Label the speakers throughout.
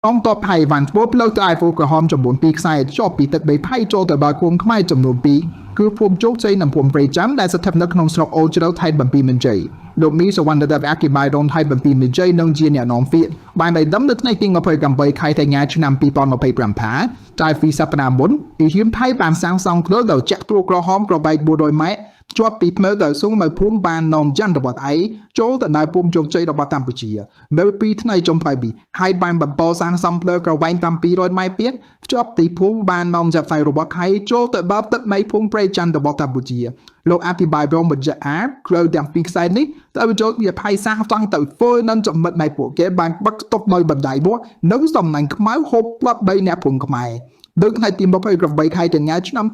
Speaker 1: Trong top 2 vạn phố lâu tại phố cửa hòm trong 4 ปี ខ្សែ ជាប់ពីទឹកដីផៃចូលទៅបាគមខ្មែរចំនួន 2 គឺភូមិជោគជ័យនិងភូមិព្រៃចាំដែលស្ថិតនៅក្នុងស្រុកអូជ្រៅខេត្តបន្ទាយមានជ័យលោកមីសវណ្ណរដ្ឋអភិបាលរងខេត្តបន្ទាយមានជ័យនឹងជាអ្នកនាំពាក្យបានដៃដំនៅថ្ងៃទី28ខែកញ្ញាឆ្នាំ2025ថាតែពីសប្តាហ៍មុនអ៊ីហ៊ីមថៃបានសាងសង់គ្រឿងដោយចាក់ព្រួក្រហមក្របបែក400ម៉ែត្រជាប់ពីភ្នៅដល់ស៊ុងនៅភូមិបាននំច័ន្ទរបស់ឯងចូលទៅដល់ភូមិជោគជ័យរបស់កម្ពុជានៅពីថ្ងៃចុងខែ2ហើយបានបំពោសាងសង់ភ្លើក្រវែងតាម200ម៉ែត្រទៀតជាប់ទីភូមិបាននំចាប់ផ្សាយរបស់ខៃចូលទៅដល់ទឹកដីភូមិព្រៃច័ន្ទរបស់កម្ពុជាលោកអភិបាលរងបញ្ជាក់អាគ្រូទាំងពីរខ្សែនេះទៅចូលវាផៃសាងសង់ទៅធ្វើនឹងចំណិតនៃពួកគេបានបឹកស្ទប់នៅបណ្ដៃមកនៅសំណាញ់ខ្មៅហូបផ្លាត់3អ្នកភូមិខ្មែរដូចថ្ងៃទី28ខែកញ្ញាឆ្នាំ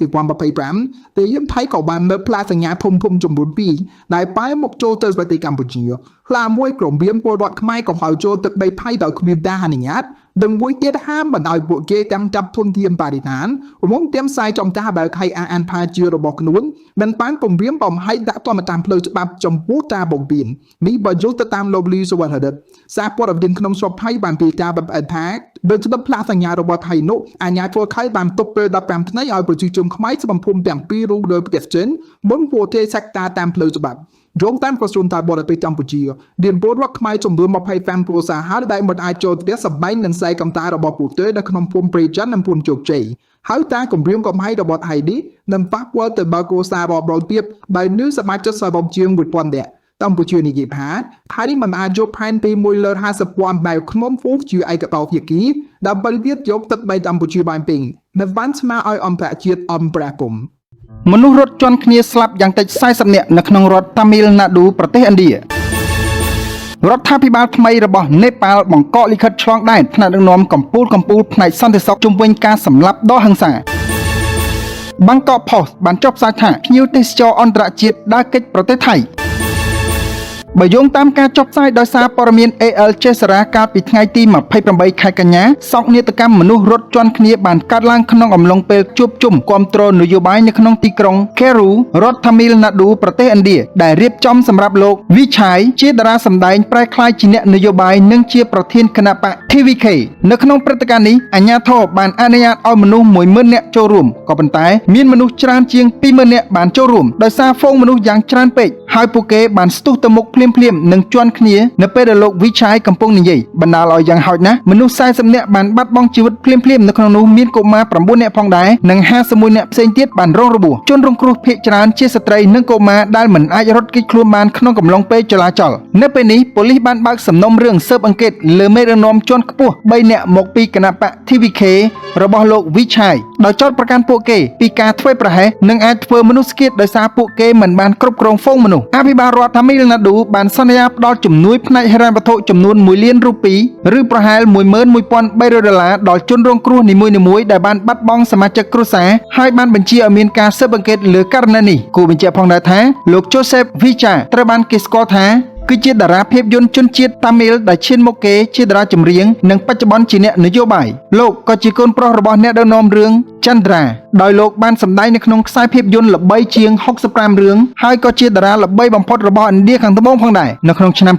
Speaker 1: 2025ទីយមថៃក៏បានមើលផ្លាកសញ្ញាភូមិចំនួន2ដែលបែរមកចូលទៅប្រទេសកម្ពុជាផ្លាមួយក្រុមរៀបពលរដ្ឋខ្មែរក៏ហៅចូលទឹកដីផៃដោយគ្មានការអនុញ្ញាតនិងមួយទៀតហាមមិនឲ្យពួកគេទាំងចាប់ធនធានបរិស្ថានរំងទៀមផ្សាយចំតាបើខៃអានផាជារបស់ខ្លួនមិនបានពំរាមបំហៃដាក់តាមតាមផ្លូវច្បាប់ចំពោះតាបំពេញនេះបើយល់ទៅតាមលោកលីសវណ្ណរដ្ឋសារព័ត៌មានក្នុងស្រុកថៃបានពីការបំអិតថាបើស្ដាប់ផ្លាកសញ្ញារបស់ថៃនោះអាញាធ្វើខៃបានទប់ពេល15ថ្ងៃឲ្យប្រជាជនខ្មែរស្បំភូមិទាំងពីររូបលើប្រទេសចិនមុនពួកទេសេកតាតាមផ្លូវច្បាប់រងតាមក្រសួងតាបរទេសកម្ពុជារៀនពលរដ្ឋខ្មែរចំនួន25គ្រួសារហើយដែលមិនអាចចូលផ្ទះសម្បែងនិងខ្សែកំតារបស់ពួកគេនៅក្នុងភូមិព្រៃច័ន្ទនិងភូមិជោគជ័យហើយតាគម្រាមកំហែងរបស់ថៃនេះនឹងប៉ះពាល់ទៅដល់គ្រួសាររាប់រយទៀតដោយនៅសមាជិកសរុបជាង 1000 នាក់កម្ពុជានិយាយថាថៃនេះមិនអាចយកផែនទី1លើ50,000 បែបខ្មុំហ្វូជាឯកបោភាគីដើម្បីទៀតយកទឹកដីកម្ពុជាបានពេញនៅបានស្មើឲ្យអន្តរជាតិអន្តរាគមន៍
Speaker 2: មនុស្សរត់ជន់គ្នាស្លាប់យ៉ាងតិច40នាក់នៅក្នុងរដ្ឋតាមីលណាឌូប្រទេសឥណ្ឌារដ្ឋាភិបាលថ្មីរបស់នេប៉ាល់បង្កកលិខិតឆ្លងដែនថ្នាក់ដឹកនាំកម្ពុជាផ្នែកសន្តិសុខជុំវិញការសម្លាប់ដ៏ហិង្សាបាងកកផុសបានចុះផ្សាយថាភ្ញៀវទេសចរអន្តរជាតិដើរកិច្ចប្រទេសថៃបើយោងតាមការចុះផ្សាយដោយសារព័ត៌មាន AL ចេសរាកាលពីថ្ងៃទី28ខែកញ្ញាសោកនាដកម្មមនុស្សរត់ជន់គ្នាបានកើតឡើងក្នុងអំឡុងពេលជួបជុំគាំទ្រនយោបាយនៅក្នុងទីក្រុង Keru រដ្ឋតាមីលណាឌូប្រទេសឥណ្ឌាដែលរៀបចំសម្រាប់លោក Vichai ជាតារាសម្ដែងប្រែក្លាយជាអ្នកនយោបាយនិងជាប្រធានគណៈបក TVK នៅក្នុងព្រឹត្តិការណ៍នេះអាជ្ញាធរបានអនុញ្ញាតឲ្យមនុស្ស 10,000 នាក់ចូលរួមក៏ប៉ុន្តែមានមនុស្សច្រើនជាង 20,000 នាក់បានចូលរួមដោយសារហ្វូងមនុស្សយ៉ាងច្រើនពេកហើយពួកគេបានស្ទុះទៅមុខភ្លាមនឹងជន់គ្នានៅពេលដែលលោក Vichai កំពុងនិយាយបណ្ដាលឲ្យយ៉ាងហោចណាស់មនុស្ស40នាក់បានបាត់បង់ជីវិតភ្លាមនៅក្នុងនោះមានកុមារ9នាក់ផងដែរនិង51នាក់ផ្សេងទៀតបានរងរបួសជនរងគ្រោះភាគច្រើនជាស្ត្រីនិងកុមារដែលមិនអាចរត់គេចខ្លួនបានក្នុងកំឡុងពេលចលាចលនៅពេលនេះប៉ូលីសបានបើកសំណុំរឿងស៊ើបអង្កេតលើមេដឹកនាំជាន់ខ្ពស់3នាក់មកពីគណៈបក TVK របស់លោក Vichai ដោយចោទប្រកាន់ពួកគេពីការធ្វេសប្រហែសនិងអាចធ្វើមនុស្សឃាតដោយសារពួកគេមិនបានគ្រប់គ្រងហ្វូងមនុស្សអភិបាលរដ្ឋតាមីលណាឌូបានសន្យាផ្ដល់ជំនួយផ្នែកហិរញ្ញវត្ថុចំនួន1លានរូពីឬប្រហែល $11,300 ដល់ជនរងគ្រោះនីមួយៗដែលបានបាត់បង់សមាជិកគ្រួសារហើយបានបញ្ជាឲ្យមានការស៊ើបអង្កេតលើករណីនេះគូបញ្ជាក់ផងដែរថាលោក Joseph Vichai ត្រូវបានគេស្គាល់ថាគឺជាតារាភាពយន្តជនជាតិតាមីលដែលឈានមុខគេជាតារាចម្រៀងនិងបច្ចុប្បន្នជាអ្នកនយោបាយលោកក៏ជាកូនប្រុសរបស់អ្នកដឹកនាំរឿងចន្ទ្រាដោយលោកបានសម្ដែងនៅក្នុងខ្សែភាពយន្តល្បីជាង65រឿងហើយក៏ជាតារាល្បីបំផុតរបស់ឥណ្ឌាខាងត្បូងផងដែរនៅក្នុងឆ្នាំ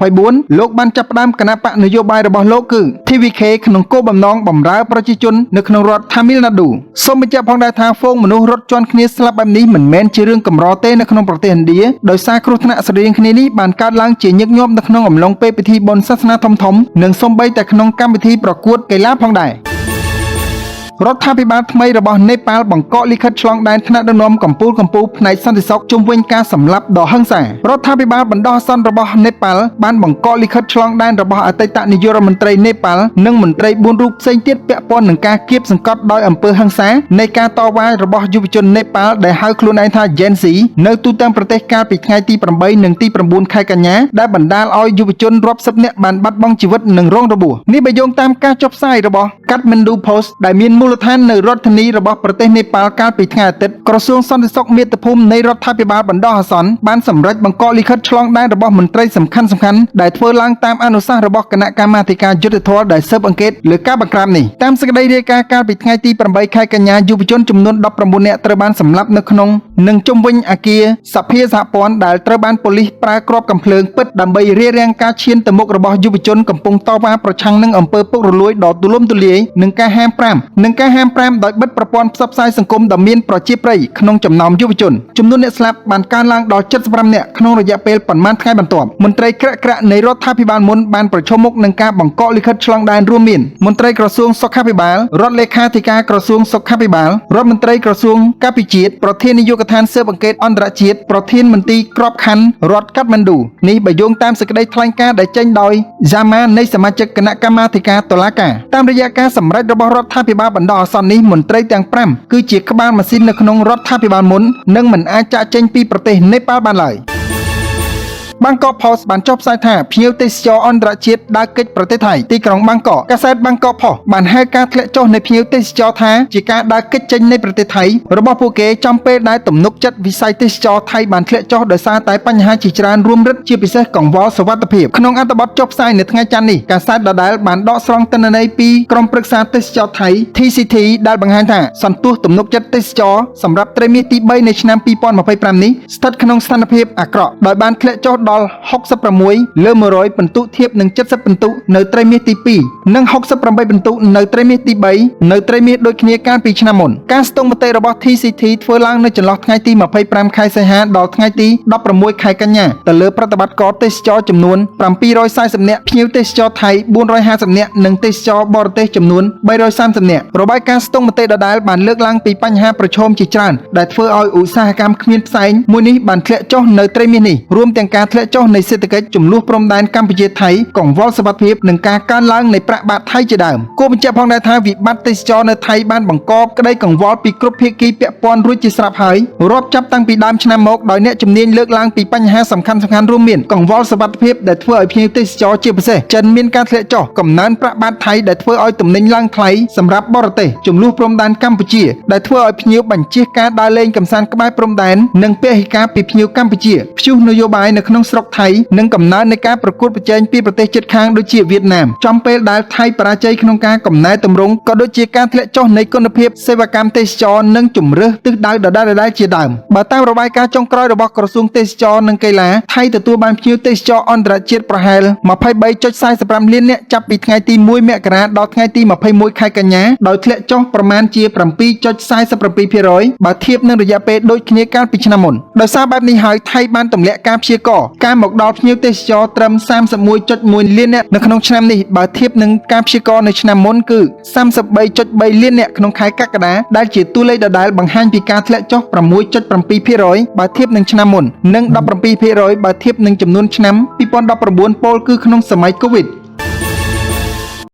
Speaker 2: 2024លោកបានចាប់ផ្ដើមគណបកនយោបាយរបស់លោកគឺ TVK ក្នុងគោលបំណងបម្រើប្រជាជននៅក្នុងរដ្ឋតាមីលណាឌូសូមបញ្ជាក់ផងដែរថាហ្វូងមនុស្សរត់ជន់គ្នាស្លាប់បែបនេះមិនមែនជារឿងកម្រទេនៅក្នុងប្រទេសឥណ្ឌាដោយសារគ្រោះថ្នាក់ស្រដៀងគ្នានេះបានកើតឡើងជាញឹកញាប់នៅក្នុងអំឡុងពេលពិធីបុណ្យសាសនាធំៗនិងសូម្បីតែក្នុងកម្មវិធីប្រកួតកីឡាផងដែររដ្ឋាភិបាលថ្មីរបស់នេប៉ាល់បង្កកលិខិតឆ្លងដែនថ្នាក់ដឹកនាំកម្ពុជាផ្នែកសន្តិសុខជុំវិញការសម្លាប់ដ៏ហិង្សារដ្ឋាភិបាលបណ្ដោះអាសន្នរបស់នេប៉ាល់បានបង្កកលិខិតឆ្លងដែនរបស់អតីតនាយករដ្ឋមន្ត្រីនេប៉ាល់និងមន្ត្រី4រូបផ្សេងទៀតពាក់ព័ន្ធនឹងការគៀបសង្កត់ដោយអំពើហិង្សានៃការតវ៉ារបស់យុវជននេប៉ាល់ដែលហៅខ្លួនឯងថា Gen Z នៅទូទាំងប្រទេសកាលពីថ្ងៃទី8និងទី9ខែកញ្ញាដែលបណ្ដាលឲ្យយុវជនរាប់សិបនាក់បានបាត់បង់ជីវិតនិងរងរបួសនេះបើយោងតាមការចុះផ្សាយរបស់ Kathmandu Post ដែលមានមូ លដ្ឋាននៅរដ្ឋធានីរបស់ប្រទេសនេប៉ាល់កាលពីថ្ងៃអាទិត្យក្រសួងសន្តិសុខមាតុភូមិនៃរដ្ឋាភិបាលបណ្ដោះអាសន្នបានសម្រេចបង្កកលិខិតឆ្លងដែនរបស់មន្ត្រីសំខាន់ៗដែលធ្វើឡើងតាមអនុសាសន៍របស់គណៈកម្មាធិការយុត្តិធម៌ដែលស៊ើបអង្កេតលើការបង្ក្រាបនេះតាមសេចក្តីរាយការណ៍កាលពីថ្ងៃទី8ខែកញ្ញាយុវជនចំនួន19នាក់ត្រូវបានសម្លាប់នៅក្នុងនិងជុំវិញអគារសភាសហព័ន្ធដែលត្រូវបានប៉ូលីសប្រើគ្រាប់កាំភ្លើងពិតដើម្បីរារាំងការឈានទៅមុខរបស់យុវជនកំពុងតវ៉ាប្រឆាំងនឹងអំពើពុករលួយដ៏ទូលំទូលាយនិងការហាម5ដោយបិទប្រព័ន្ធផ្សព្វផ្សាយសង្គមដ៏មានប្រជាប្រិយក្នុងចំណោមយុវជនចំនួនអ្នកស្លាប់បានកើនឡើងដល់75នាក់ក្នុងរយៈពេលប៉ុន្មានថ្ងៃបន្ទាប់មន្ត្រីក្រាក់នៃរដ្ឋាភិបាលមុនបានប្រឈមមុខនឹងការបង្កកលិខិតឆ្លងដែនរួមមានមន្ត្រីក្រសួងសុខាភិបាលរដ្ឋលេខាធិការក្រសួងសុខាភិបាលរដ្ឋមន្ត្រីក្រសួងកាពិជាតិប្រធាននាយកដ្ឋានស៊ើបអង្កេតអន្តរជាតិប្រធានមន្ទីរក្របខ័ណ្ឌរដ្ឋកាត់ម៉ាន់ឌូនេះបើយោងតាមសេចក្តីថ្លែងការណ៍ដែលចេញដោយយ៉ាម៉ានៃសមាជិកគណៈកម្មាធិការតុលាការតាមរយៈការសម្រេចរបស់រដ្ឋាភិបាលបណ្ដោះអាសន្ននេះមន្ត្រីទាំង5គឺជាក្បាលម៉ាស៊ីននៅក្នុងរដ្ឋាភិបាលមុននិងមិនអាចចាកចេញពីប្រទេសនេប៉ាល់បានឡើយបាងកក Post បានចុះផ្សាយថាភ្ញៀវទេសចរអន្តរជាតិដើរគេចប្រទេសថៃទីក្រុងបាងកកកាសែតបាងកក Post បានហៅការធ្លាក់ចុះនៃភ្ញៀវទេសចរថាជាការដើរគេចចេញនៃប្រទេសថៃរបស់ពួកគេចំពេលដែលទំនុកចិត្តវិស័យទេសចរថៃបានធ្លាក់ចុះដោយសារតែបញ្ហាជាច្រើនរួមរិតជាពិសេសកង្វល់សុវត្ថិភាពក្នុងអត្ថបទចុះផ្សាយនៅថ្ងៃច័ន្ទនេះកាសែតដដែលបានដកស្រង់ទិន្នន័យពីក្រុមប្រឹក្សាទេសចរថៃ TCT ដែលបង្ហាញថាសន្ទុះទំនុកចិត្តទេសចរសម្រាប់ត្រីមាសទី3នៃឆ្នាំ2025នេះស្ថិតក្នុងស្ថានភាពអាក្រក់ដោយបានធ្លាក់ចុះដល់66លើ100ពិន្ទុធៀបនឹង70ពិន្ទុនៅត្រីមាសទី2និង68ពិន្ទុនៅត្រីមាសទី3នៅត្រីមាសដូចគ្នាកាលពីឆ្នាំមុនការស្ទង់មតិរបស់ TCT ធ្វើឡើងនៅចន្លោះថ្ងៃទី25ខែសីហាដល់ថ្ងៃទី16ខែកញ្ញាទៅលើប្រតិបត្តិការទេសចរចំនួន740នាក់ភ្ញៀវទេសចរថៃ450នាក់និងទេសចរបរទេសចំនួន330នាក់របាយការណ៍ស្ទង់មតិដដែលបានលើកឡើងពីបញ្ហាប្រឈមជាច្រើនដែលធ្វើឲ្យឧស្សាហកម្មគ្មានផ្សែងមួយនេះបានធ្លាក់ចុះនៅត្រីមាសនេះរួមទាំងការធ្លាក់ចុះនៃសេដ្ឋកិច្ចចំនួនព្រំដែនកម្ពុជាថៃកង្វល់សុវត្ថិភាពនិងការកើនឡើងនៃប្រាក់បាតថៃជាដើមគួរបញ្ជាក់ផងដែរថាវិបត្តិទេសចរនៅថៃបានបង្កក្តីកង្វល់ពីគ្រប់ភាគីពាក់ព័ន្ធរួចជាស្រេចហើយរាប់ចាប់តាំងពីដើមឆ្នាំមកដោយអ្នកជំនាញលើកឡើងពីបញ្ហាសំខាន់ៗរួមមានកង្វល់សុវត្ថិភាពដែលធ្វើឲ្យភ្ញៀវទេសចរជាពិសេសចិនមានការធ្លាក់ចុះកំណើនប្រាក់បាតថៃដែលធ្វើឲ្យទំនិញឡើងថ្លៃសម្រាប់បរទេសចំនួនព្រំដែនកម្ពុជាដែលធ្វើឲ្យភ្ញៀវបញ្ជៀសការដើរលេងកម្សាន្តក្បែរព្រំដែននិងពហិការពីភ្ញៀវកម្ពុជាព្យុះនយោបាយនៅក្នុងស្រុកថៃនិងកំណើននៃការប្រកួតប្រជែងពីប្រទេសជិតខាងដូចជាវៀតណាមចំពេលដែលថៃបរាជ័យក្នុងការកំណែទម្រង់ក៏ដូចជាការធ្លាក់ចុះនៃគុណភាពសេវាកម្មទេសចរនិងជំរើសទិសដៅដដែលជាដើមបើតាមរបាយការណ៍ចុងក្រោយរបស់ក្រសួងទេសចរនិងកីឡាថៃទទួលបានភ្ញៀវទេសចរអន្តរជាតិប្រហែល 23.45 លាននាក់ចាប់ពីថ្ងៃទី1មករាដល់ថ្ងៃទី21ខែកញ្ញាដោយធ្លាក់ចុះប្រមាណជា 7.47% បើធៀបនឹងរយៈពេលដូចគ្នាកាលពីឆ្នាំមុនដោយសារបែបនេះហើយថៃបានទម្លាក់ការព្យាករណ៍ការមកដល់ភ្ញៀវទេសចរត្រឹម 31.1 លាននាក់នៅក្នុងឆ្នាំនេះបើធៀបនឹងការព្យាករណ៍នៅឆ្នាំមុនគឺ 33.3 លាននាក់ក្នុងខែកក្កដាដែលជាតួលេខដដែលបង្ហាញពីការធ្លាក់ចុះ 6.7% បើធៀបនឹងឆ្នាំមុននិង 17% បើធៀបនឹងចំនួនឆ្នាំ2019 ពោលគឺក្នុងសម័យកូវីដ